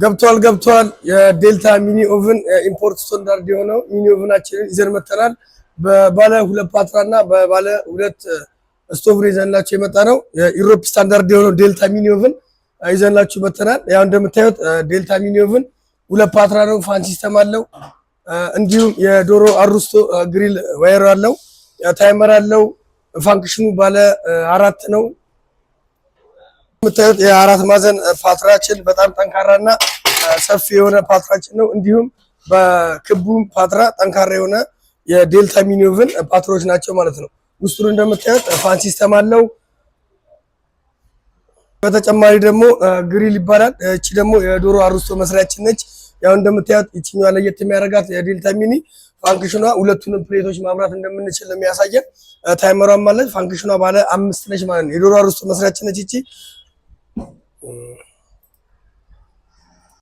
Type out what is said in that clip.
ገብቷል የዴልታ ሚኒ ኦቭን ኢምፖርት ስታንዳርድ የሆነው ሚኒ ኦቭናችንን ይዘን መተናል። በባለ 2 ፓትራና በባለ 2 ስቶቭ ይዘንላችሁ የመጣ ነው። የዩሮፕ ስታንዳርድ የሆነው ዴልታ ሚኒ ኦቭን ይዘንላችሁ መተናል። ያው እንደምታዩት ዴልታ ሚኒ ኦቭን 2 ፓትራ ነው፣ ፋን ሲስተም አለው። እንዲሁም የዶሮ አሩስቶ ግሪል ዋየር አለው፣ ታይመር አለው። ፋንክሽኑ ባለ 4 ነው። የምታዩት የ4 ማዕዘን ፓትራችን በጣም ጠንካራና ሰፊ የሆነ ፓትራችን ነው። እንዲሁም በክቡም ፓትራ ጠንካራ የሆነ የዴልታ ሚኒ ኦቭን ፓትሮች ናቸው ማለት ነው። ውስጡን እንደምታዩት ፋን ሲስተም አለው። በተጨማሪ ደግሞ ግሪል ይባላል። እቺ ደግሞ የዶሮ አሩስቶ መስሪያችን ነች። ያው እንደምታዩት እቺኛዋ ለየት የሚያደርጋት የዴልታ ሚኒ ፋንክሽኗ ሁለቱንም ፕሌቶች ማብራት እንደምንችል የሚያሳየን ታይመሯም ማለት ፋንክሽኗ ባለ 5 ነች ማለት ነው። የዶሮ አሩስቶ መስሪያችን ነች እቺ